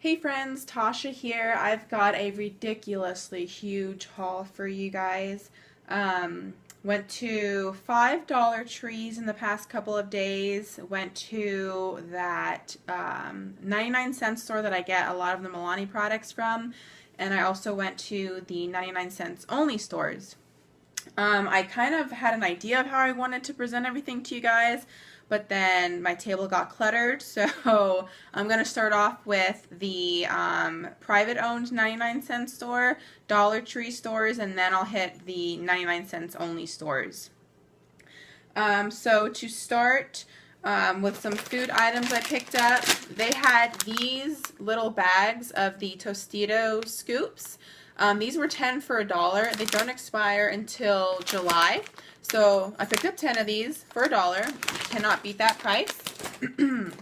Hey friends, Tasha here. I've got a ridiculously huge haul for you guys. Went to $5 Trees in the past couple of days. Went to that 99-cent store that I get a lot of the Milani products from. And I also went to the 99-cents only stores. I kind of had an idea of how I wanted to present everything to you guys, but then my table got cluttered, so I'm going to start off with the private-owned 99-cent store, Dollar Tree stores, and then I'll hit the 99-cents only stores. So to start with some food items I picked up, they had these little bags of the Tostito scoops. These were 10 for $1. They don't expire until July. So I picked up 10 of these for $1. Cannot beat that price. And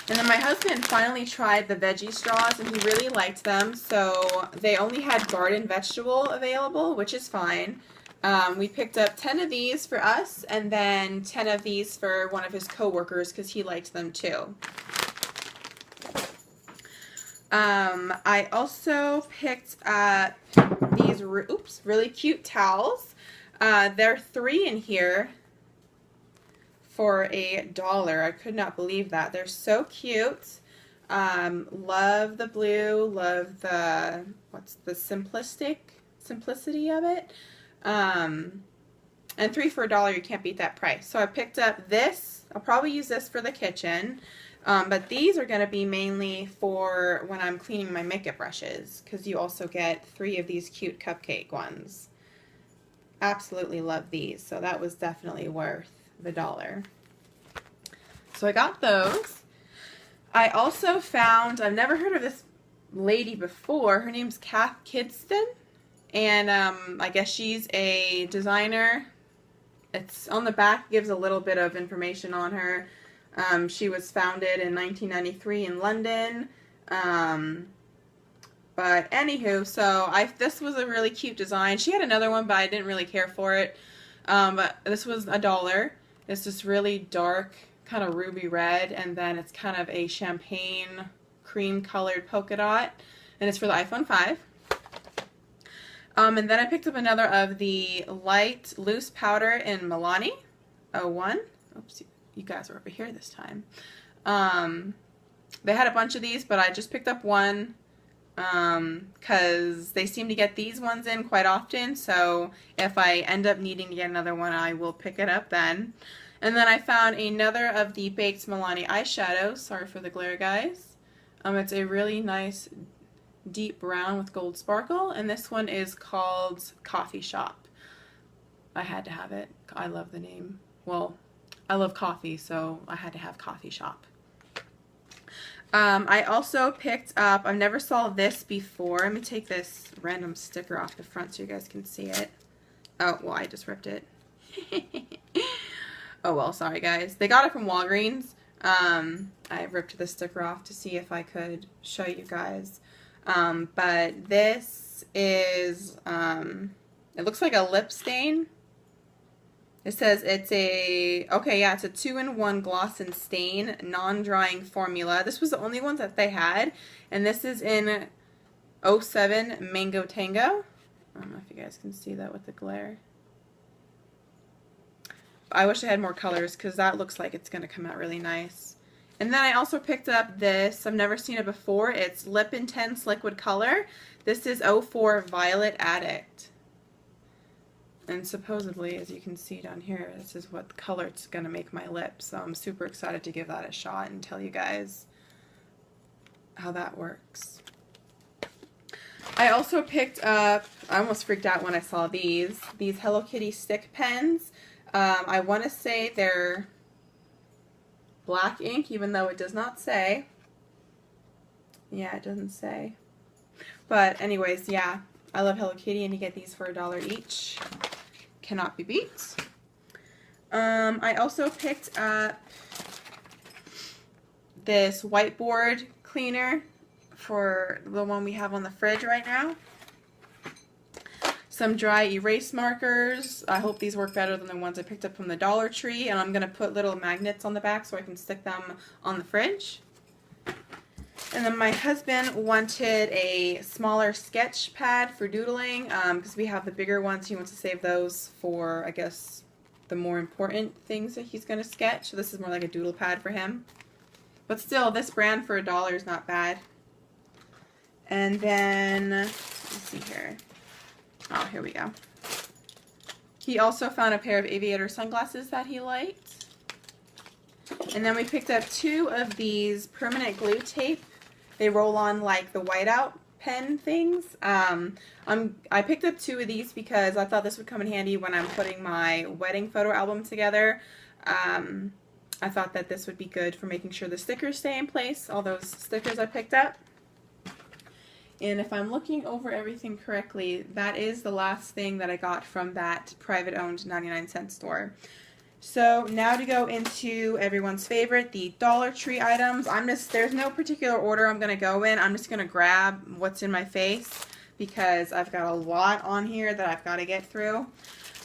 then my husband finally tried the veggie straws and he really liked them. So they only had garden vegetable available, which is fine. We picked up 10 of these for us and then 10 of these for one of his coworkers because he liked them too. I also picked up these really cute towels. There are 3 in here for $1. I could not believe that. They're so cute. Love the blue, love the, what's the simplicity of it. And 3 for $1, you can't beat that price. So I picked up this. I'll probably use this for the kitchen. But these are going to be mainly for when I'm cleaning my makeup brushes, because you also get 3 of these cute cupcake ones. Absolutely love these, so that was definitely worth the $1. So I got those. I also found, I've never heard of this lady before. Her name's Kath Kidston, and I guess she's a designer. It's on the back, gives a little bit of information on her. She was founded in 1993 in London. But anywho, so this was a really cute design. She had another one, but I didn't really care for it. But this was $1. It's this really dark, kind of ruby red, and then it's kind of a champagne cream colored polka dot. And it's for the iPhone 5. And then I picked up another of the light loose powder in Milani 01. Oops. You guys are over here this time. They had a bunch of these, but I just picked up one because they seem to get these ones in quite often, so if I end up needing to get another one, I will pick it up then. And then I found another of the Baked Milani eyeshadows. Sorry for the glare, guys. It's a really nice deep brown with gold sparkle, and this one is called Coffee Shop. I had to have it. I love the name. Well, I love coffee, so I had to have Coffee Shop. I also picked up, I've never saw this before. Let me take this random sticker off the front so you guys can see it. Oh, well, I just ripped it. Oh, well, sorry, guys. They got it from Walgreens. I ripped the sticker off to see if I could show you guys. But this is, it looks like a lip stain. It says it's a, okay, yeah, it's a 2-in-1 gloss and stain, non-drying formula. This was the only one that they had, and this is in 07 Mango Tango. I don't know if you guys can see that with the glare. I wish I had more colors, because that looks like it's going to come out really nice. And then I also picked up this. I've never seen it before. It's Lip Intense Liquid Color. This is 04 Violet Addict. And supposedly, as you can see down here, this is what color it's going to make my lips. So I'm super excited to give that a shot and tell you guys how that works. I also picked up, I almost freaked out when I saw these Hello Kitty stick pens. I want to say they're black ink, even though it does not say. Yeah, it doesn't say. But anyways, yeah, I love Hello Kitty, and you get these for $1 each. Cannot be beat. I also picked up this whiteboard cleaner for the one we have on the fridge right now. Some dry erase markers. I hope these work better than the ones I picked up from the Dollar Tree, and I'm going to put little magnets on the back so I can stick them on the fridge. And then my husband wanted a smaller sketch pad for doodling because we have the bigger ones. He wants to save those for, I guess, the more important things that he's going to sketch. So this is more like a doodle pad for him. But still, this brand for $1 is not bad. And then, let's see here. Oh, here we go. He also found a pair of aviator sunglasses that he liked. And then we picked up 2 of these permanent glue tape. They roll on like the whiteout pen things. I picked up 2 of these because I thought this would come in handy when I'm putting my wedding photo album together. I thought that this would be good for making sure the stickers stay in place, all those stickers I picked up. And if I'm looking over everything correctly, that is the last thing that I got from that private owned 99-cent store. So now to go into everyone's favorite, the Dollar Tree items. There's no particular order I'm going to go in. I'm just going to grab what's in my face because I've got a lot on here that I've got to get through.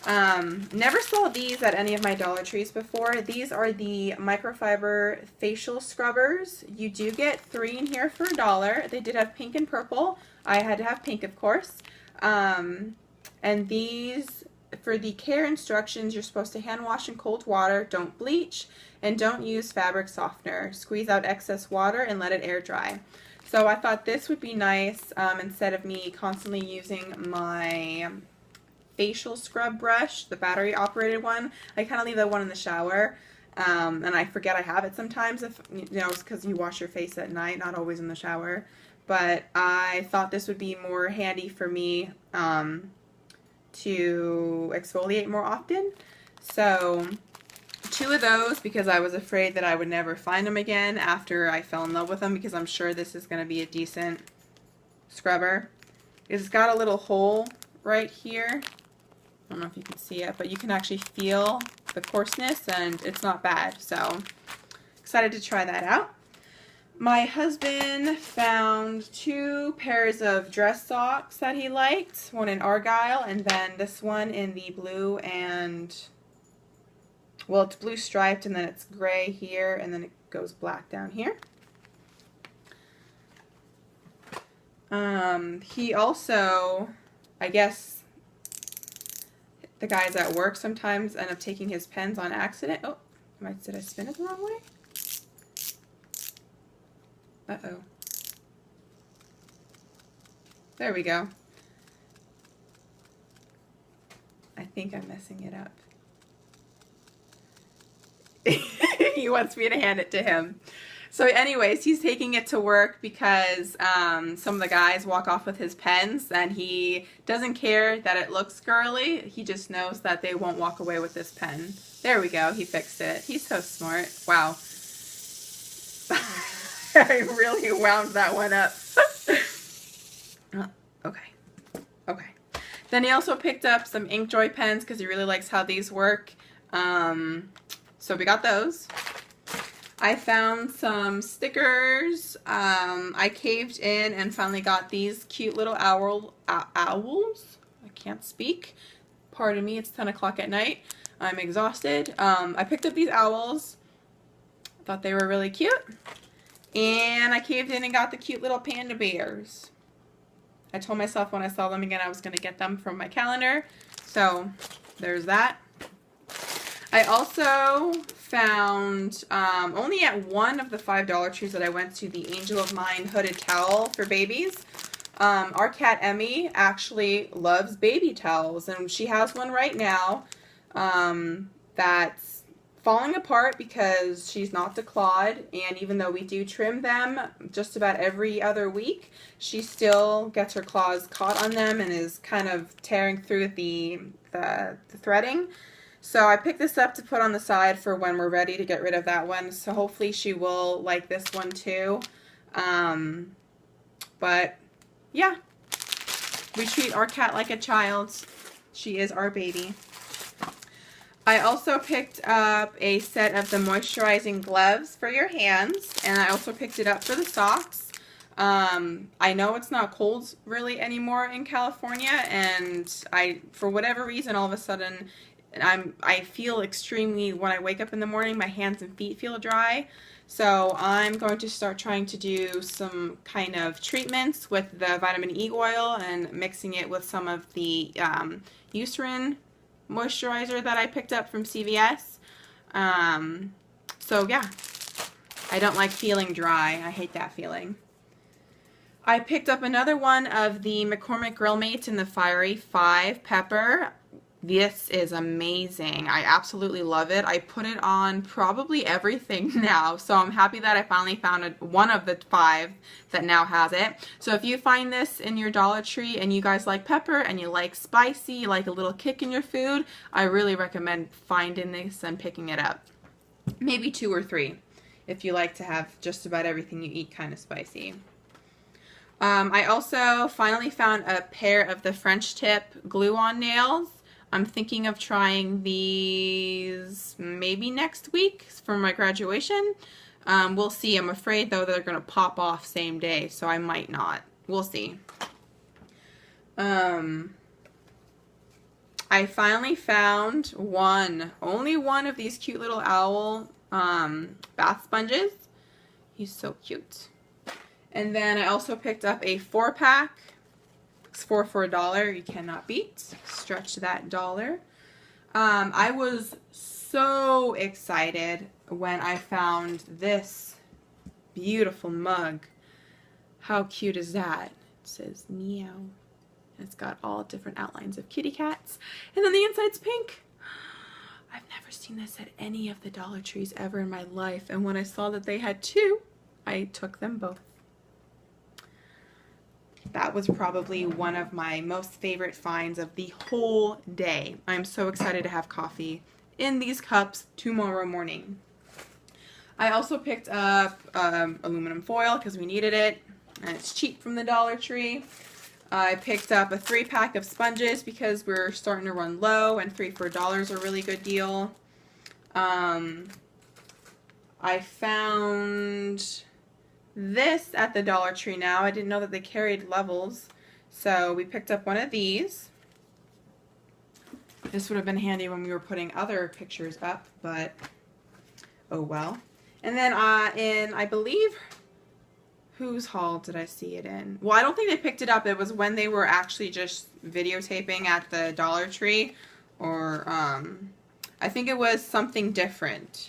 Never saw these at any of my Dollar Trees before. These are the microfiber facial scrubbers. You do get 3 in here for $1. They did have pink and purple. I had to have pink, of course. And these, for the care instructions, you're supposed to hand wash in cold water, don't bleach, and don't use fabric softener. Squeeze out excess water and let it air dry. So I thought this would be nice instead of me constantly using my facial scrub brush, the battery operated one. I kind of leave that one in the shower and I forget I have it sometimes, if you know, it's because you wash your face at night, not always in the shower. But I thought this would be more handy for me to exfoliate more often. So 2 of those because I was afraid that I would never find them again after I fell in love with them, because I'm sure this is going to be a decent scrubber. It's got a little hole right here. I don't know if you can see it, but you can actually feel the coarseness and it's not bad. So excited to try that out. My husband found 2 pairs of dress socks that he liked, one in Argyle and then this one in the blue and, well, it's blue striped and then it's gray here and then it goes black down here. He also, I guess, the guys at work sometimes end up taking his pens on accident. Oh, did I spin it the wrong way? Uh-oh. There we go. I think I'm messing it up. He wants me to hand it to him. So anyways, he's taking it to work because some of the guys walk off with his pens and he doesn't care that it looks girly. He just knows that they won't walk away with this pen. There we go. He fixed it. He's so smart. Wow. I really wound that one up. Okay. Okay. Then he also picked up some Inkjoy pens because he really likes how these work. So we got those. I found some stickers. I caved in and finally got these cute little owls. I can't speak. Pardon me, it's 10 o'clock at night. I'm exhausted. I picked up these owls. Thought they were really cute. And I caved in and got the cute little panda bears. I told myself when I saw them again I was going to get them from my calendar. So there's that. I also found, only at one of the $5 trees that I went to, the Angel of Mine hooded towel for babies. Our cat Emmy actually loves baby towels, and she has one right now that's falling apart because she's not declawed, and even though we do trim them just about every other week, she still gets her claws caught on them and is kind of tearing through the threading. So I picked this up to put on the side for when we're ready to get rid of that one. So hopefully she will like this one too. But yeah, we treat our cat like a child. She is our baby. I also picked up a set of the moisturizing gloves for your hands, and I also picked it up for the socks. I know it's not cold really anymore in California, and for whatever reason, all of a sudden, I feel extremely, when I wake up in the morning, my hands and feet feel dry. So I'm going to start trying to do some kind of treatments with the vitamin E oil and mixing it with some of the Eucerin moisturizer that I picked up from CVS. So yeah, I don't like feeling dry. I hate that feeling. I picked up another one of the McCormick Grill Mates in the Fiery 5 Pepper. This is amazing. I absolutely love it. I put it on probably everything now, so I'm happy that I finally found one of the 5 that now has it. So if you find this in your Dollar Tree and you guys like pepper and you like spicy, you like a little kick in your food, I really recommend finding this and picking it up. Maybe 2 or 3 if you like to have just about everything you eat kind of spicy. I also finally found a pair of the French tip glue-on nails. I'm thinking of trying these maybe next week for my graduation. We'll see. I'm afraid though they're going to pop off same day, so I might not. We'll see. I finally found only one of these cute little owl bath sponges. He's so cute. And then I also picked up a 4-pack. It's 4 for $1. You cannot beat. Stretch that dollar. I was so excited when I found this beautiful mug. How cute is that? It says meow. It's got all different outlines of kitty cats. And then the inside's pink. I've never seen this at any of the Dollar Trees ever in my life. And when I saw that they had 2, I took them both. That was probably one of my most favorite finds of the whole day. I'm so excited to have coffee in these cups tomorrow morning. I also picked up aluminum foil because we needed it, and it's cheap from the Dollar Tree. I picked up a 3-pack of sponges because we're starting to run low, and 3 for $1 is a really good deal. I found this at the Dollar Tree now. I didn't know that they carried levels, so we picked up one of these. This would have been handy when we were putting other pictures up, but oh well. And then I believe, whose haul did I see it in? Well, I don't think they picked it up. It was when they were actually just videotaping at the Dollar Tree, or I think it was something different.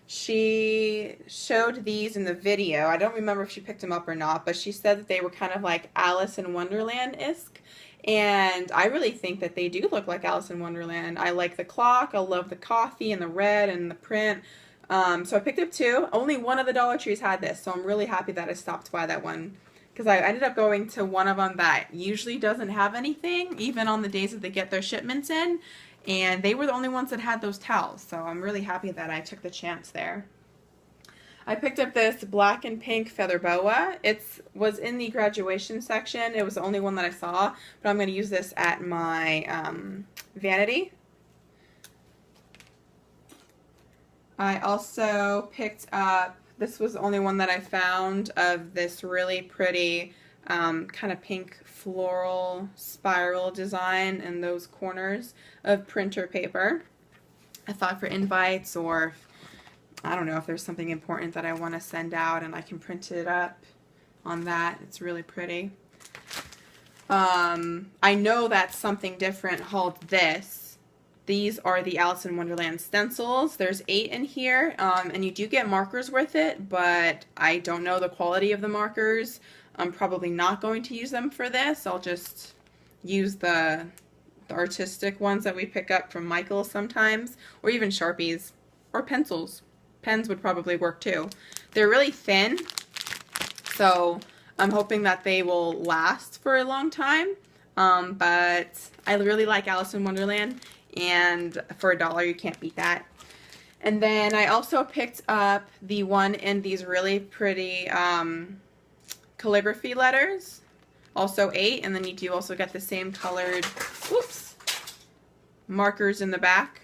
She showed these in the video. I don't remember if she picked them up or not, but she said that they were kind of like Alice in Wonderland-esque. And I really think that they do look like Alice in Wonderland. I like the clock. I love the coffee and the red and the print. So I picked up 2. Only one of the Dollar Trees had this, so I'm really happy that I stopped by that one. Because I ended up going to one of them that usually doesn't have anything, even on the days that they get their shipments in. And they were the only ones that had those towels, so I'm really happy that I took the chance there. I picked up this black and pink feather boa. It was in the graduation section. It was the only one that I saw, but I'm going to use this at my vanity. I also picked up, this was the only one that I found, of this really pretty kind of pink floral spiral design in those corners of printer paper. I thought for invites, or I don't know if there's something important that I want to send out and I can print it up on that. It's really pretty. I know that Something Different hauled this. These are the Alice in Wonderland stencils. There's 8 in here, and you do get markers with it, but I don't know the quality of the markers. I'm probably not going to use them for this. I'll just use the artistic ones that we pick up from Michael's sometimes, or even Sharpies, or pencils. Pens would probably work too. They're really thin, so I'm hoping that they will last for a long time, but I really like Alice in Wonderland, and for $1 you can't beat that. And then I also picked up the one in these really pretty calligraphy letters, also 8, and then you do also get the same colored, whoops, markers in the back.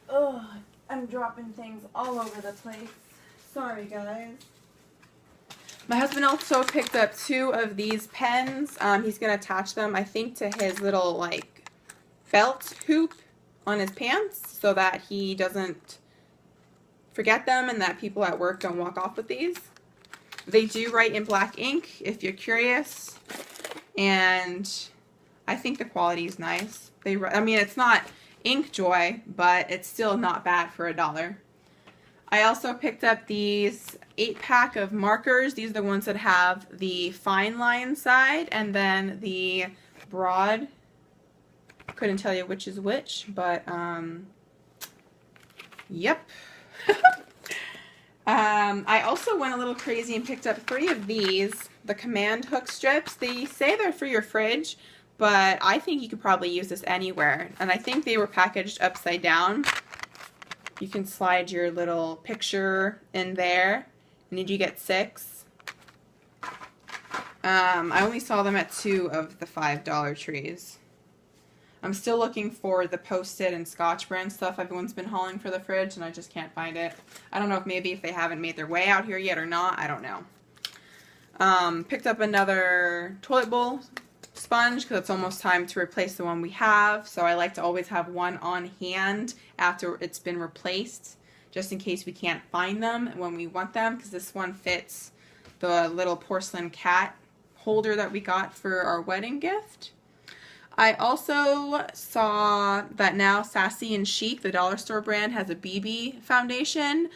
Oh, I'm dropping things all over the place. Sorry, guys. My husband also picked up 2 of these pens. He's going to attach them, I think, to his little, like, felt hoop on his pants so that he doesn't forget them and that people at work don't walk off with these. They do write in black ink if you're curious, and I think the quality is nice. I mean, it's not ink joy, but it's still not bad for $1. I also picked up these 8-pack of markers. These are the ones that have the fine line side and then the broad. Couldn't tell you which is which, but yep. I also went a little crazy and picked up 3 of these, the command hook strips. They say they're for your fridge, but I think you could probably use this anywhere. And I think they were packaged upside down. You can slide your little picture in there, and you do get 6. I only saw them at 2 of the $5 trees. I'm still looking for the Post-it and Scotch brand stuff everyone's been hauling for the fridge, and I just can't find it. I don't know if they haven't made their way out here yet or not. I don't know. Picked up another toilet bowl sponge because it's almost time to replace the one we have. So I like to always have one on hand after it's been replaced, just in case we can't find them when we want them, because this one fits the little porcelain cat holder that we got for our wedding gift. I also saw that now Sassy and Chic, the dollar store brand, has a BB foundation.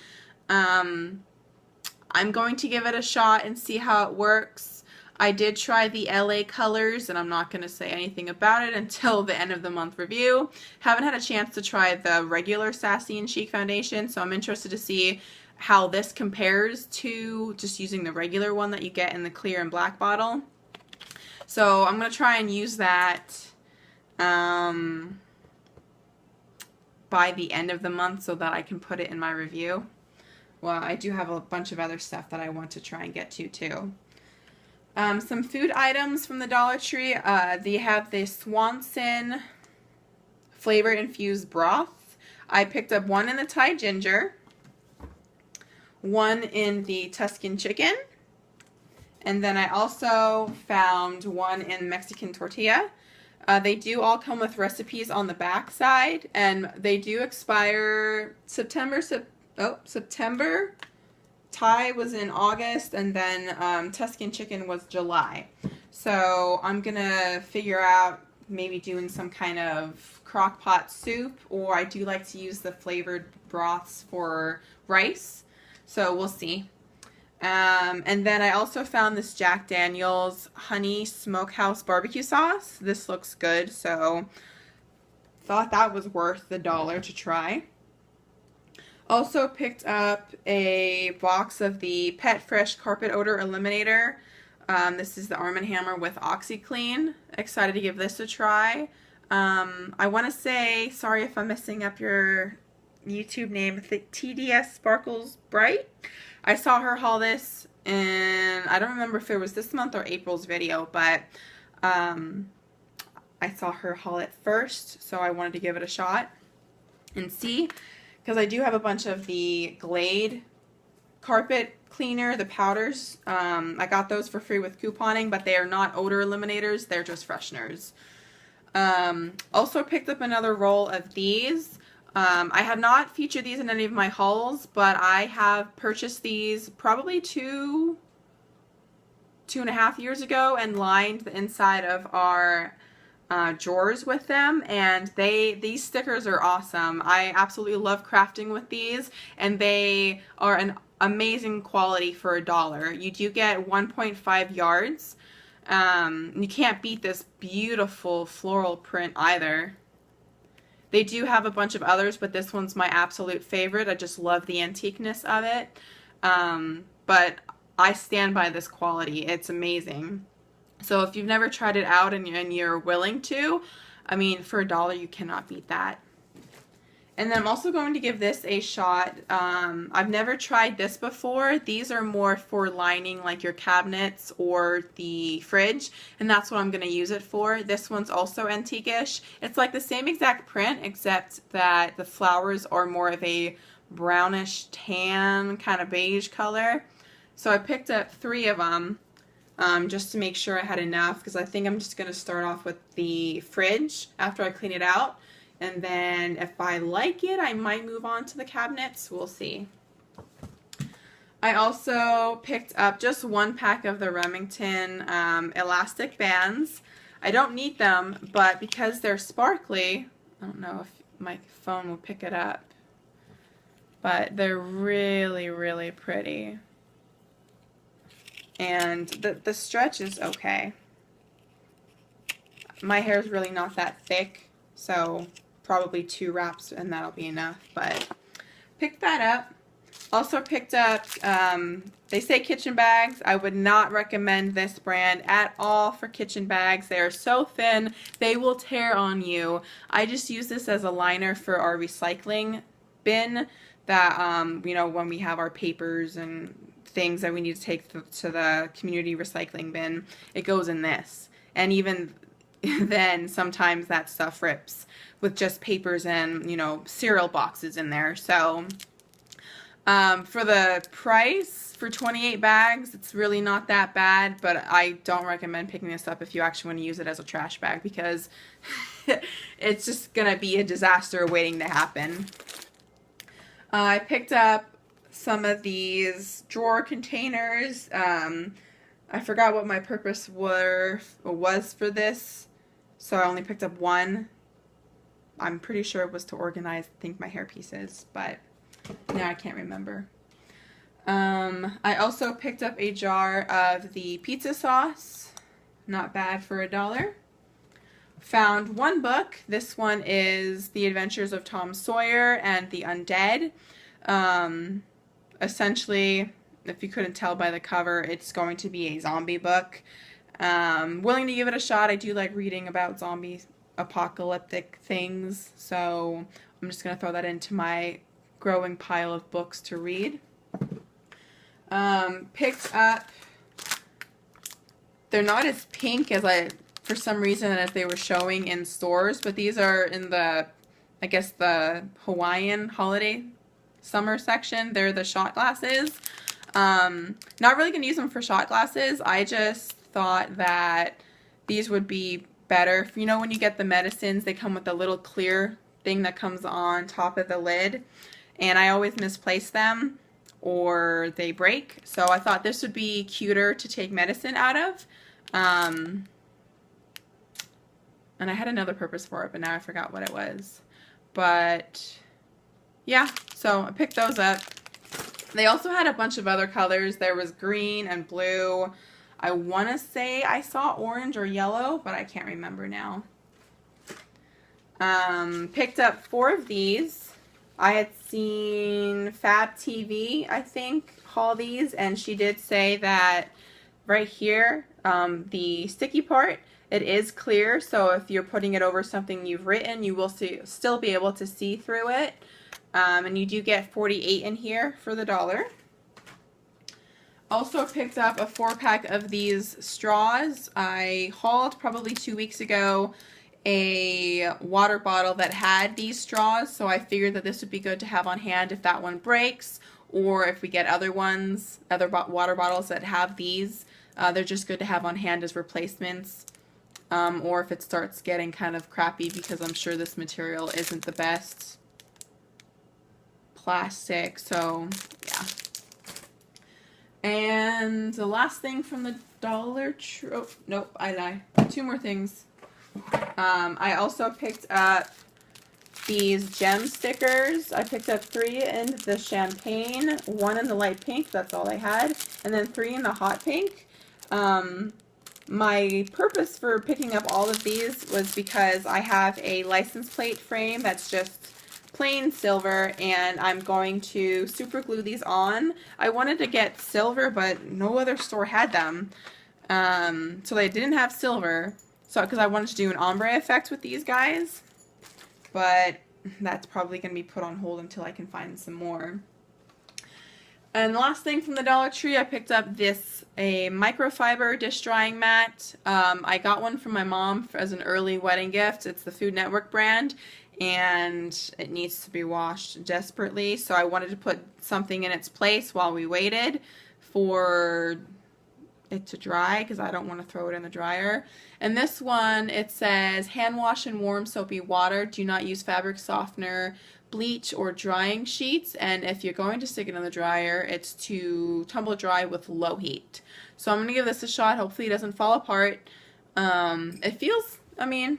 I'm going to give it a shot and see how it works. I did try the LA colors, and I'm not going to say anything about it until the end of the month review. Haven't had a chance to try the regular Sassy and Chic foundation, so I'm interested to see how this compares to just using the regular one that you get in the clear and black bottle. So I'm going to try and use that by the end of the month so that I can put it in my review. Well, I do have a bunch of other stuff that I want to try and get to too. Some food items from the Dollar Tree. They have the Swanson flavor infused broth. I picked up one in the Thai ginger, one in the Tuscan chicken, and then I also found one in Mexican tortilla. They do all come with recipes on the back side, and they do expire September. Thai was in August, and then Tuscan chicken was July. So I'm gonna figure out maybe doing some kind of crock pot soup, or I do like to use the flavored broths for rice. So we'll see. And then I also found this Jack Daniel's Honey Smokehouse Barbecue Sauce. This looks good, so thought that was worth the $1 to try. Also picked up a box of the Pet Fresh Carpet Odor Eliminator. This is the Arm & Hammer with OxyClean. Excited to give this a try. I want to say, sorry if I'm messing up your YouTube name, TDS Sparkles Bright. I saw her haul this, and I don't remember if it was this month or April's video, but I saw her haul it first, so I wanted to give it a shot and see, because I do have a bunch of the Glade carpet cleaner, the powders. I got those for free with couponing, but they are not odor eliminators, they're just fresheners. Also picked up another roll of these. I have not featured these in any of my hauls, but I have purchased these probably 2.5 years ago and lined the inside of our drawers with them, and these stickers are awesome. I absolutely love crafting with these, and they are an amazing quality for $1. You do get 1.5 yards. You can't beat this beautiful floral print either. They do have a bunch of others, but this one's my absolute favorite. I just love the antiqueness of it. But I stand by this quality. It's amazing. So if you've never tried it out and you're willing to, I mean, for $1, you cannot beat that. And then I'm also going to give this a shot. I've never tried this before. These are more for lining like your cabinets or the fridge, and that's what I'm going to use it for. This one's also antique-ish. It's like the same exact print, except that the flowers are more of a brownish tan kind of beige color. So I picked up 3 of them just to make sure I had enough, because I think I'm just going to start off with the fridge after I clean it out. And then if I like it, I might move on to the cabinets. We'll see. I also picked up just one pack of the Remington elastic bands. I don't need them, but because they're sparkly, I don't know if my phone will pick it up, but they're really, really pretty. And the stretch is okay. My hair is really not that thick, so probably 2 wraps and that'll be enough, but picked that up. Also picked up, they say kitchen bags. I would not recommend this brand at all for kitchen bags. They are so thin, they will tear on you. I just use this as a liner for our recycling bin that, you know, when we have our papers and things that we need to take to the community recycling bin, it goes in this. And even then, sometimes that stuff rips with just papers and, you know, cereal boxes in there. So for the price, for 28 bags, it's really not that bad, but I don't recommend picking this up if you actually want to use it as a trash bag, because it's just going to be a disaster waiting to happen. I picked up some of these drawer containers. I forgot what my purpose was for this, so I only picked up one. I'm pretty sure it was to organize, I think, my hair pieces, but now I can't remember. I also picked up a jar of the pizza sauce. Not bad for $1. Found one book. This one is The Adventures of Tom Sawyer and the Undead. Essentially, if you couldn't tell by the cover, it's going to be a zombie book. Willing to give it a shot. I do like reading about zombie apocalyptic things, so I'm just going to throw that into my growing pile of books to read. Picked up, they're not as pink as for some reason, as they were showing in stores, but these are in the, I guess, the Hawaiian holiday summer section. They're the shot glasses. Not really going to use them for shot glasses. I just thought that these would be better. You know, when you get the medicines, they come with a little clear thing that comes on top of the lid, and I always misplace them or they break, so I thought this would be cuter to take medicine out of. And I had another purpose for it, but now I forgot what it was. But yeah, so I picked those up. They also had a bunch of other colors. There was green and blue. I want to say I saw orange or yellow, but I can't remember now. Picked up 4 of these. I had seen Fab TV, I think, haul these, and she did say that right here, the sticky part, it is clear, so if you're putting it over something you've written, you will still be able to see through it. And you do get 48 in here for the $1. Also picked up a 4-pack of these straws. I hauled probably 2 weeks ago a water bottle that had these straws, so I figured that this would be good to have on hand if that one breaks, or if we get other ones, other water bottles that have these. They're just good to have on hand as replacements, or if it starts getting kind of crappy, because I'm sure this material isn't the best plastic, so yeah. And the last thing from the Dollar Tree, oh, nope, I lie. 2 more things. I also picked up these gem stickers. I picked up 3 in the champagne, 1 in the light pink, that's all I had, and then 3 in the hot pink. My purpose for picking up all of these was because I have a license plate frame that's just plain silver, and I'm going to super glue these on. I wanted to get silver, but no other store had them. So they didn't have silver, so because I wanted to do an ombre effect with these guys, but that's probably going to be put on hold until I can find some more. And the last thing from the Dollar Tree, I picked up a microfiber dish drying mat. I got one from my mom as an early wedding gift. It's the Food Network brand, and it needs to be washed desperately, so I wanted to put something in its place while we waited for it to dry, because I don't want to throw it in the dryer. And this one, it says, hand wash in warm soapy water. Do not use fabric softener. bleach or drying sheets, and if you're going to stick it in the dryer, it's to tumble dry with low heat. So I'm going to give this a shot. Hopefully it doesn't fall apart. It feels, I mean,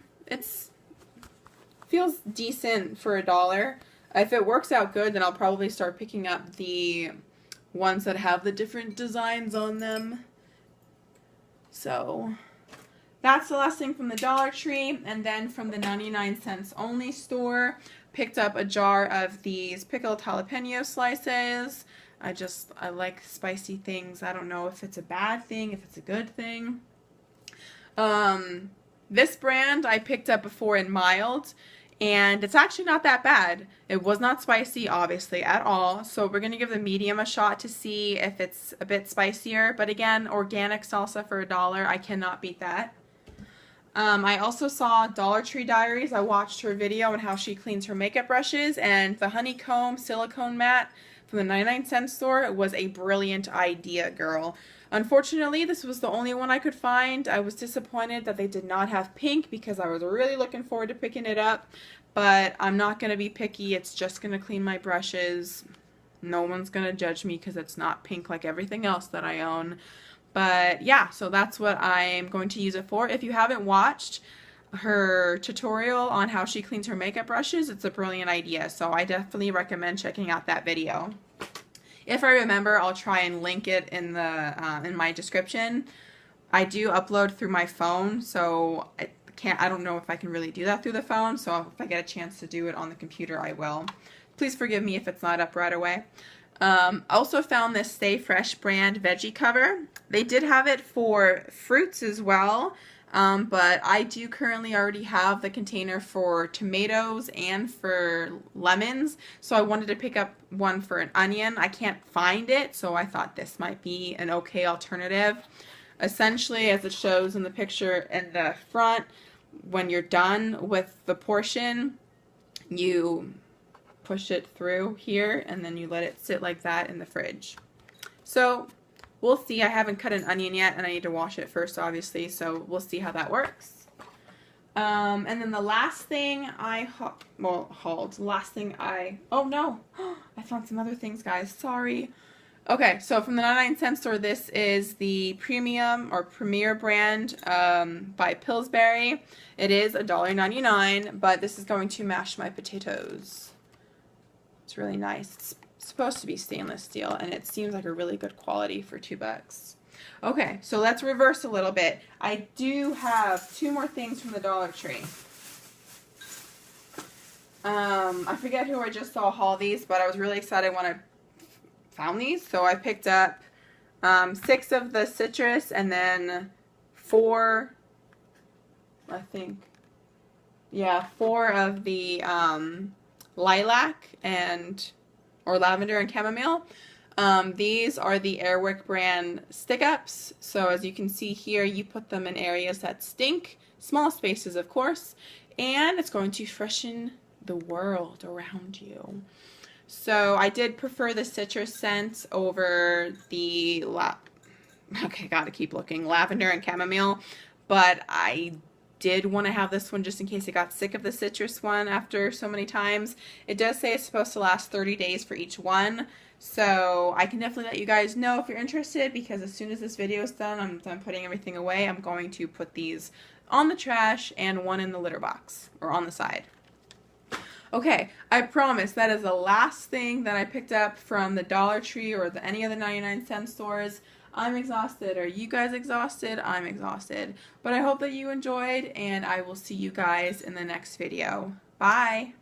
feels decent for $1. If it works out good, then I'll probably start picking up the ones that have the different designs on them. So that's the last thing from the Dollar Tree. And then from the 99-cents only store, picked up a jar of these pickled jalapeno slices. I like spicy things. I don't know if it's a bad thing, if it's a good thing. This brand I picked up before in mild, and it's actually not that bad. It was not spicy, obviously, at all. So we're going to give the medium a shot to see if it's a bit spicier. But again, organic salsa for $1. I cannot beat that. I also saw Dollar Tree Diaries. I watched her video on how she cleans her makeup brushes, and the honeycomb silicone mat from the 99-cent store was a brilliant idea, girl. Unfortunately, this was the only one I could find. I was disappointed that they did not have pink because I was really looking forward to picking it up, but I'm not going to be picky. It's just going to clean my brushes. No one's going to judge me because it's not pink like everything else that I own. But yeah, so that's what I'm going to use it for. If you haven't watched her tutorial on how she cleans her makeup brushes, it's a brilliant idea. So I definitely recommend checking out that video. If I remember, I'll try and link it in my description. I do upload through my phone, so I don't know if I can really do that through the phone. So if I get a chance to do it on the computer, I will. Please forgive me if it's not up right away. Also found this Stay Fresh brand veggie cover. They did have it for fruits as well, but I do currently already have the container for tomatoes and for lemons, so I wanted to pick up one for an onion. I can't find it, so I thought this might be an okay alternative. Essentially, as it shows in the picture in the front, when you're done with the portion, you push it through here and then you let it sit like that in the fridge. So we'll see. I haven't cut an onion yet and I need to wash it first, obviously, so we'll see how that works. And then the last thing I oh no, I found some other things, guys, sorry. Okay, so from the 99-cent store, this is the premium or premier brand by Pillsbury. It is $1.99, but this is going to mash my potatoes. It's really nice. It's supposed to be stainless steel, and it seems like a really good quality for $2. Okay, so let's reverse a little bit. I do have two more things from the Dollar Tree. I forget who I just saw haul these, but I was really excited when I found these. So I picked up 6 of the citrus and then 4, I think, yeah, 4 of the lilac or lavender and chamomile. These are the Airwick brand stick-ups. So as you can see here, you put them in areas that stink, small spaces of course, and it's going to freshen the world around you. So I did prefer the citrus scent over the gotta keep looking, lavender and chamomile, but I did want to have this one just in case I got sick of the citrus one after so many times. It does say it's supposed to last 30 days for each one, so I can definitely let you guys know if you're interested, because as soon as this video is done, I'm done putting everything away, I'm going to put these on the trash and one in the litter box, or on the side. Okay, I promise that is the last thing that I picked up from the Dollar Tree or any of the 99-cent stores. I'm exhausted. Are you guys exhausted? I'm exhausted. But I hope that you enjoyed, and I will see you guys in the next video. Bye!